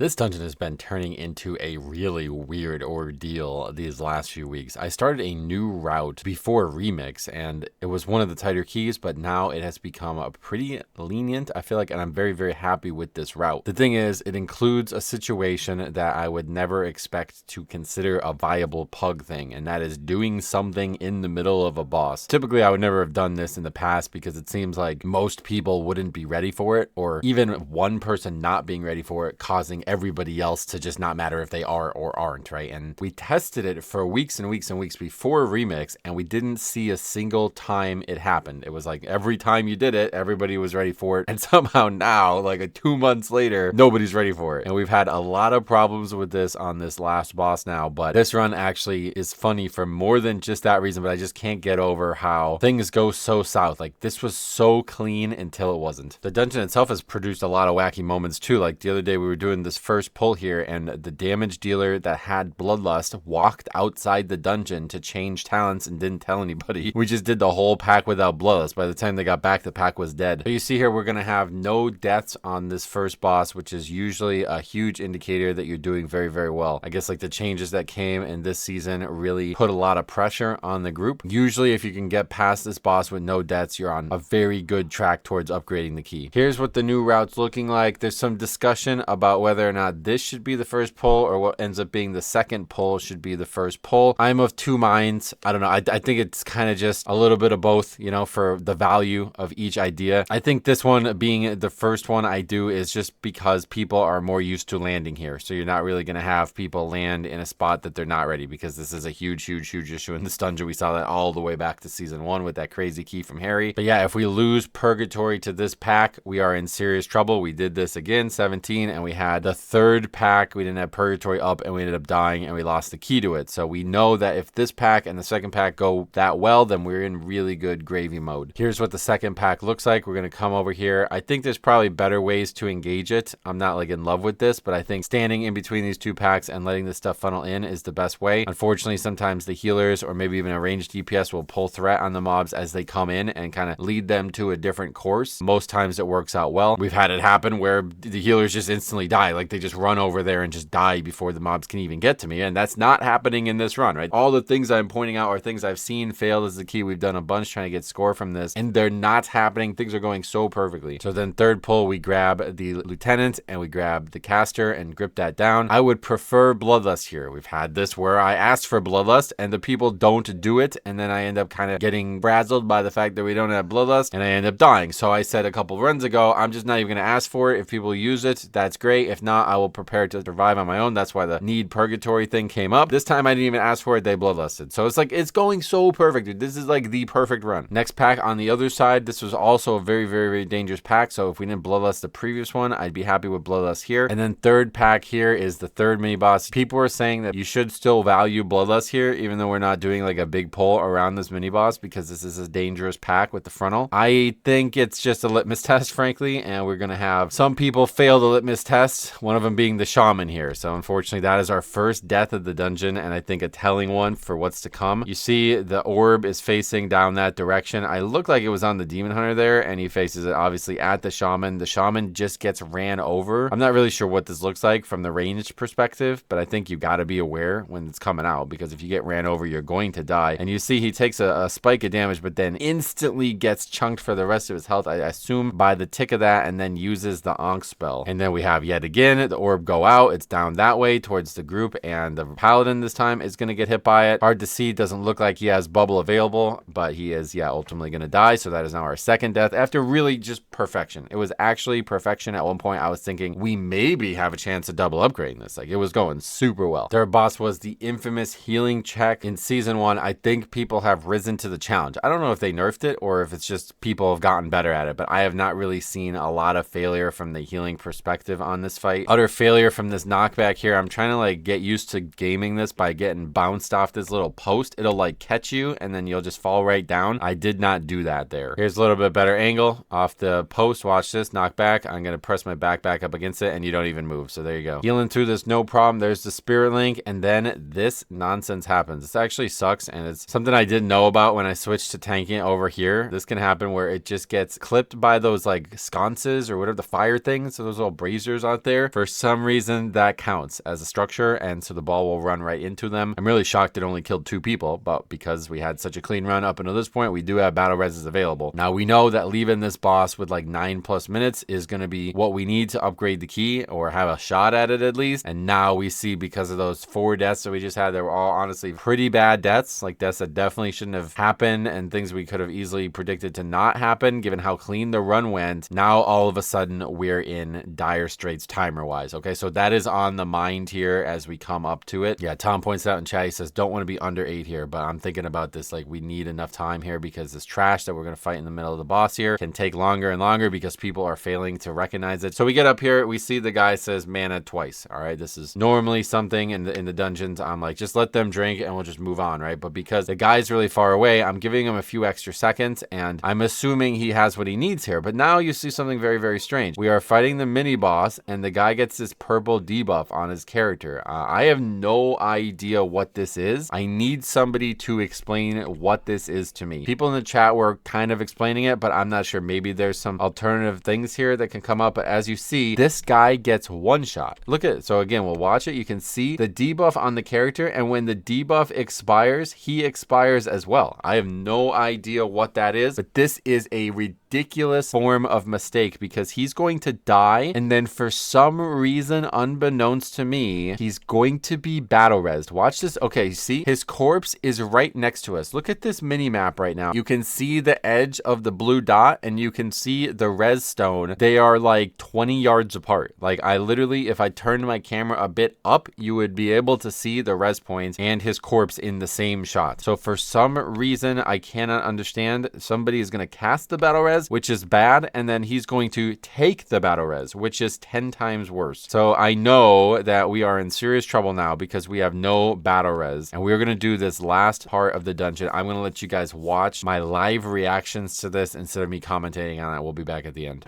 This dungeon has been turning into a really weird ordeal these last few weeks. I started a new route before Remix, and it was one of the tighter keys, but now it has become a pretty lenient, I feel like, and I'm very, very happy with this route. The thing is, it includes a situation that I would never expect to consider a viable pug thing, and that is doing something in the middle of a boss. Typically, I would never have done this in the past because it seems like most people wouldn't be ready for it, or even one person not being ready for it, causing everybody else to just not matter if they are or aren't, right? And we tested it for weeks and weeks and weeks before Remix, and we didn't see a single time it happened. It was like every time you did it, everybody was ready for it. And somehow now, like 2 months later, nobody's ready for it. And we've had a lot of problems with this on this last boss now, but this run actually is funny for more than just that reason, but I just can't get over how things go so south. Like, this was so clean until it wasn't. The dungeon itself has produced a lot of wacky moments too. Like the other day we were doing this first pull here, and the damage dealer that had Bloodlust walked outside the dungeon to change talents and didn't tell anybody. We just did the whole pack without Bloodlust. By the time they got back, the pack was dead. So you see here, we're going to have no deaths on this first boss, which is usually a huge indicator that you're doing very, very well. I guess like the changes that came in this season really put a lot of pressure on the group. Usually if you can get past this boss with no deaths, you're on a very good track towards upgrading the key. Here's what the new route's looking like. There's some discussion about whether or not this should be the first pull or what ends up being the second pull should be the first pull. I'm of two minds. I don't know. I think it's kind of just a little bit of both, you know, for the value of each idea. I think this one being the first one I do is just because people are more used to landing here. So you're not really going to have people land in a spot that they're not ready, because this is a huge, huge, huge issue in this dungeon. We saw that all the way back to season 1 with that crazy key from Harry. But yeah, if we lose Purgatory to this pack, we are in serious trouble. We did this again, 17, and we had the third pack. We didn't have Purgatory up, and we ended up dying, and we lost the key to it. So we know that if this pack and the second pack go that well, then we're in really good gravy mode. Here's what the second pack looks like. We're going to come over here. I think there's probably better ways to engage it. I'm not like in love with this, but I think standing in between these two packs and letting this stuff funnel in is the best way. Unfortunately, sometimes the healers or maybe even a ranged DPS will pull threat on the mobs as they come in and kind of lead them to a different course. Most times it works out well. We've had it happen where the healers just instantly die. Like, they just run over there and just die before the mobs can even get to me. And that's not happening in this run, right? All the things I'm pointing out are things I've seen failed as the key. We've done a bunch trying to get score from this, and they're not happening. Things are going so perfectly. So then third pull, we grab the lieutenant and we grab the caster and grip that down. I would prefer Bloodlust here. We've had this where I asked for Bloodlust and the people don't do it, and then I end up kind of getting frazzled by the fact that we don't have Bloodlust, and I end up dying. So I said a couple runs ago, I'm just not even going to ask for it. If people use it, that's great. If not, I will prepare to survive on my own. That's why the need Purgatory thing came up. This time I didn't even ask for it. They Bloodlusted. So it's like, it's going so perfect, dude. This is like the perfect run. Next pack on the other side, this was also a very, very, very dangerous pack. So if we didn't Bloodlust the previous one, I'd be happy with Bloodlust here. And then third pack here is the third mini boss. People are saying that you should still value Bloodlust here, even though we're not doing like a big pull around this mini boss, because this is a dangerous pack with the frontal. I think it's just a litmus test, frankly, and we're going to have some people fail the litmus test, one of them being the shaman here. So unfortunately, that is our first death of the dungeon, and I think a telling one for what's to come. You see the orb is facing down that direction. I look like it was on the demon hunter there, and he faces it obviously at the shaman. The shaman just gets ran over. I'm not really sure what this looks like from the ranged perspective, but I think you got to be aware when it's coming out, because if you get ran over, you're going to die. And you see he takes a spike of damage, but then instantly gets chunked for the rest of his health, I assume by the tick of that, and then uses the Ankh spell. And then we have yet again the orb go out. It's down that way towards the group, and the paladin this time is going to get hit by it. Hard to see. Doesn't look like he has bubble available, but he is, yeah, ultimately going to die. So that is now our second death after really just perfection. It was actually perfection. At one point I was thinking we maybe have a chance of double upgrading this. Like, it was going super well. Third boss was the infamous healing check in season 1. I think people have risen to the challenge. I don't know if they nerfed it or if it's just people have gotten better at it, but I have not really seen a lot of failure from the healing perspective on this fight. Utter failure from this knockback here. I'm trying to like get used to gaming this by getting bounced off this little post. It'll like catch you and then you'll just fall right down. I did not do that there. Here's a little bit better angle off the post. Watch this knock back. I'm going to press my back up against it and you don't even move. So there you go. Healing through this, no problem. There's the spirit link, and then this nonsense happens. This actually sucks, and it's something I didn't know about when I switched to tanking over here. This can happen where it just gets clipped by those like sconces or whatever, the fire things, so those little braziers out there, for some reason that counts as a structure, and so the ball will run right into them. I'm really shocked it only killed 2 people, but because we had such a clean run up until this point, we do have battle reses available. Now we know that leaving this boss with like 9+ minutes is going to be what we need to upgrade the key or have a shot at it at least. And now we see, because of those 4 deaths that we just had, they were all honestly pretty bad deaths, like deaths that definitely shouldn't have happened and things we could have easily predicted to not happen given how clean the run went. Now all of a sudden we're in dire straits timer wise. Okay, so that is on the mind here as we come up to it. Yeah, Tom points out in chat, he says don't want to be under 8 here, but I'm thinking about this, like we need enough time here because this trash that we're going to fight in the middle of the boss here can take longer and longer because people are failing to recognize it. So we get up here, we see the guy says mana twice. All right, this is normally something in the dungeons I'm like, just let them drink and we'll just move on, right? But because the guy's really far away, I'm giving him a few extra seconds and I'm assuming he has what he needs here. But now you see something very, very strange. We are fighting the mini boss and the guy gets this purple debuff on his character. I have no idea what this is. I need somebody to explain what this is to me. People in the chat were kind of explaining it, but I'm not sure. Maybe there's some alternative things here that can come up. But as you see, this guy gets one shot. Look at it. So again, we'll watch it. You can see the debuff on the character, and when the debuff expires, he expires as well. I have no idea what that is, but this is a ridiculous form of mistake because he's going to die, and then for some reason, unbeknownst to me, he's going to be battle rezzed. Watch this. Okay, see, his corpse is right next to us. Look at this mini map right now. You can see the edge of the blue dot, and you can see the res stone. They are like 20 yards apart. Like I literally, if I turned my camera a bit up, you would be able to see the res points and his corpse in the same shot. So for some reason, I cannot understand. Somebody is going to cast the battle res, which is bad, and then he's going to take the battle res, which is 10 times worse. So I know that we are in serious trouble now because we have no battle res, and we're going to do this last part of the dungeon. I'm going to let you guys watch my live reactions to this instead of me commentating on it. We'll be back at the end.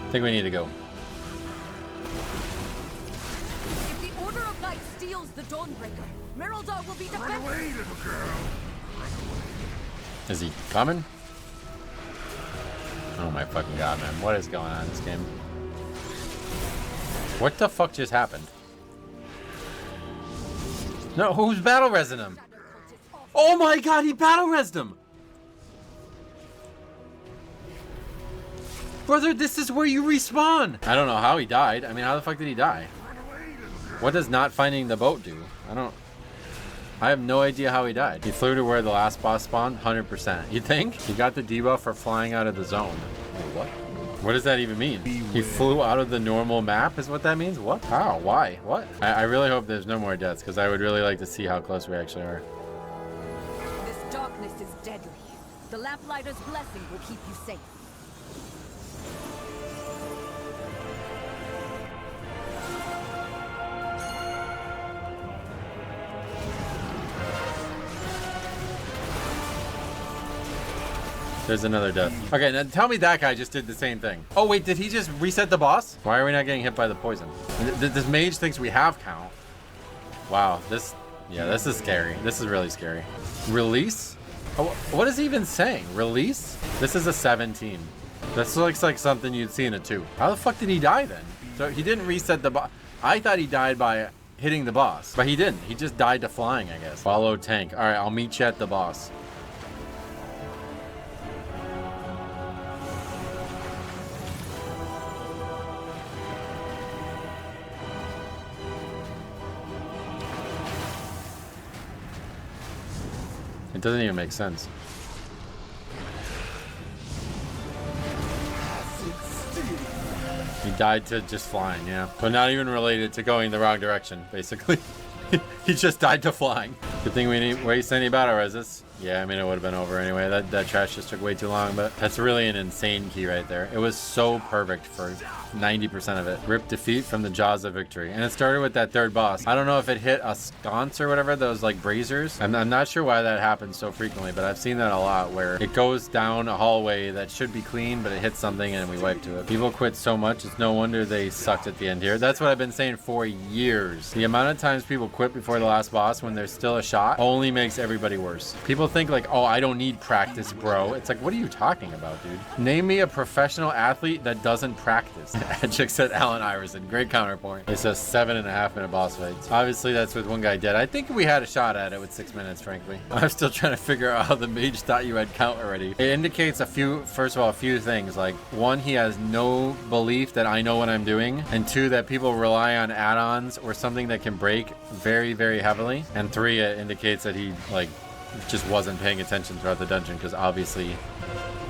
I think we need to go. If the Order of Night steals the Dawnbreaker, Merildar will be defended. Run away, little girl. Run away. Is he coming? Oh my fucking god, man. What is going on in this game? What the fuck just happened? No, who's battle rezzing him? Oh my god, he battle rezzed him! Brother, this is where you respawn! I don't know how he died. I mean, how the fuck did he die? What does not finding the boat do? I have no idea how he died. He flew to where the last boss spawned? 100%. You think? He got the debuff for flying out of the zone. Wait, what? What does that even mean? He flew out of the normal map is what that means? What? How? Why? What? I really hope there's no more deaths because I would really like to see how close we actually are. This darkness is deadly. The Lamplighter's blessing will keep you safe. There's another death. Okay, now tell me that guy just did the same thing. Oh wait, did he just reset the boss? Why are we not getting hit by the poison? This mage thinks we have count. Wow, this is scary. This is really scary. Release? Oh, what is he even saying? Release? This is a 17. This looks like something you'd see in a 2. How the fuck did he die then? So he didn't reset the boss. I thought he died by hitting the boss, but he didn't. He just died to flying, I guess. Follow tank. All right, I'll meet you at the boss. It doesn't even make sense. He died to just flying, yeah. But not even related to going the wrong direction, basically. He just died to flying. Good thing we didn't waste any battle resist. Yeah, I mean, it would have been over anyway. That trash just took way too long, but that's really an insane key right there. It was so perfect for 90% of it. Rip defeat from the jaws of victory. And it started with that third boss. I don't know if it hit a sconce or whatever, those like braziers. I'm not sure why that happens so frequently, but I've seen that a lot where it goes down a hallway that should be clean, but it hits something and we wipe to it. People quit so much, it's no wonder they sucked at the end here. That's what I've been saying for years. The amount of times people quit before the last boss when there's still a shot only makes everybody worse. People think like, oh, I don't need practice, bro. It's like, what are you talking about, dude? Name me a professional athlete that doesn't practice. Adject said Allen Iverson. Great counterpoint. It says 7.5 minute boss fights. Obviously, that's with one guy dead. I think we had a shot at it with 6 minutes, frankly. I'm still trying to figure out how the mage thought you had count already. It indicates first of all, a few things. Like, one, he has no belief that I know what I'm doing. And two, that people rely on add-ons or something that can break very, very heavily. And three, it indicates that he, like, just wasn't paying attention throughout the dungeon, because obviously,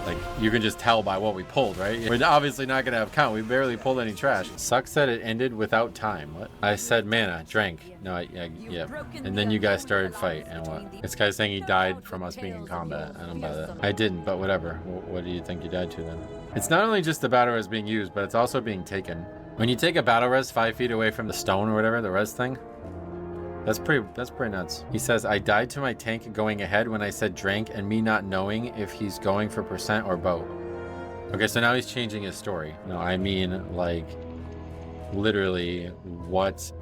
like, you can just tell by what we pulled, right? We're obviously not gonna have count. We barely pulled any trash. Sucks that it ended without time. What? I said mana, drank. No, yeah. And then you guys started fight, and what? This guy's saying he died from us being in combat. I don't buy that. I didn't, but whatever. What do you think you died to then? It's not only just the battle res being used, but it's also being taken. When you take a battle res 5 feet away from the stone or whatever, the res thing, that's pretty nuts. He says, I died to my tank going ahead when I said drank, and me not knowing if he's going for percent or bow. Okay, so now he's changing his story. No, I mean, like, literally, what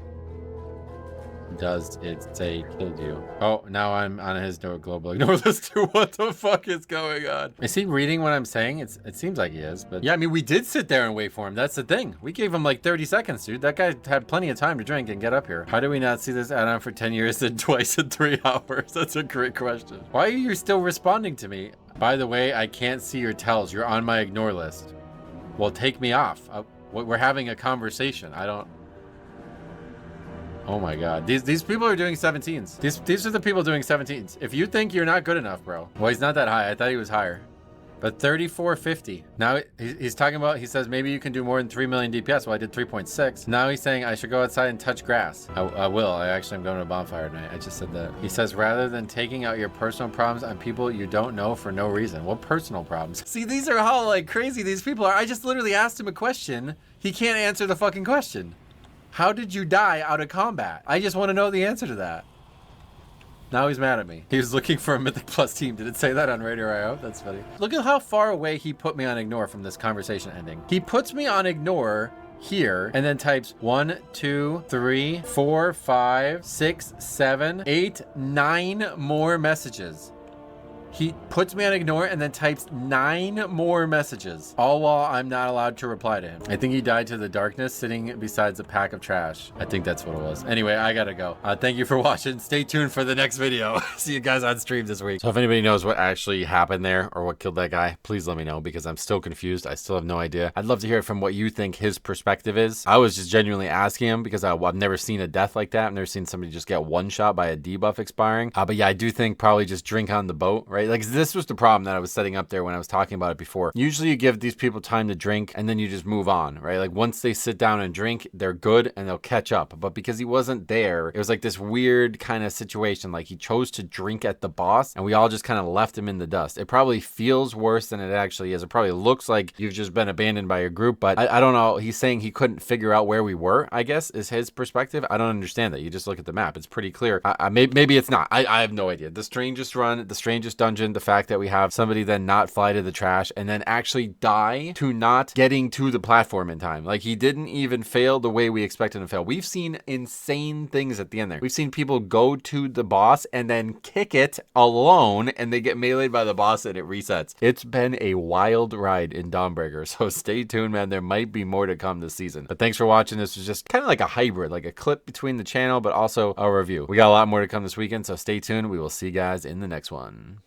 does it say killed you? Oh, now I'm on his global ignore list too. What the fuck is going on? Is he reading what I'm saying? It seems like he is, but yeah, I mean, we did sit there and wait for him. That's the thing. We gave him like 30 seconds, dude. That guy had plenty of time to drink and get up here. How do we not see this add-on for 10 years and twice in 3 hours? That's a great question. Why are you still responding to me? By the way, I can't see your tells. You're on my ignore list. Well, take me off. We're having a conversation. I don't... Oh my god. These people are doing 17s. These are the people doing 17s. If you think you're not good enough, bro. Well, he's not that high. I thought he was higher. But 3450. Now he's talking about, he says maybe you can do more than 3 million DPS. Well, I did 3.6. Now he's saying I should go outside and touch grass. I will. I actually am going to a bonfire tonight. I just said that. He says rather than taking out your personal problems on people you don't know for no reason. What personal problems? See, these are how like crazy these people are. I just literally asked him a question. He can't answer the fucking question. How did you die out of combat? I just want to know the answer to that. Now he's mad at me. He was looking for a Mythic Plus team. Did it say that on Radio IO? That's funny. Look at how far away he put me on ignore from this conversation ending. He puts me on ignore here and then types 1, 2, 3, 4, 5, 6, 7, 8, 9 more messages. He puts me on ignore and then types 9 more messages, all while I'm not allowed to reply to him. I think he died to the darkness sitting besides a pack of trash. I think that's what it was. Anyway, I gotta go. Thank you for watching. Stay tuned for the next video. See you guys on stream this week. So if anybody knows what actually happened there or what killed that guy, please let me know, because I'm still confused. I still have no idea. I'd love to hear from what you think his perspective is. I was just genuinely asking him because I've never seen a death like that. I've never seen somebody just get one shot by a debuff expiring. But yeah, I do think probably just drink on the boat, right? Like, this was the problem that I was setting up there when I was talking about it before. Usually you give these people time to drink and then you just move on, right? Like, once they sit down and drink, they're good and they'll catch up. But because he wasn't there, it was like this weird kind of situation. Like, he chose to drink at the boss and we all just kind of left him in the dust. It probably feels worse than it actually is. It probably looks like you've just been abandoned by your group, but I don't know. He's saying he couldn't figure out where we were, I guess, is his perspective. I don't understand that. You just look at the map. It's pretty clear. Maybe it's not. I have no idea. The strangest run, the strangest dungeon, the fact that we have somebody then not fly to the trash and then actually die to not getting to the platform in time. Like, he didn't even fail the way we expected him to fail. We've seen insane things at the end there. We've seen people go to the boss and then kick it alone and they get meleeed by the boss and it resets. It's been a wild ride in Dawnbreaker, so stay tuned, man. There might be more to come this season. But thanks for watching. This was just kind of like a hybrid, like a clip between the channel, but also a review. We got a lot more to come this weekend, so stay tuned. We will see you guys in the next one.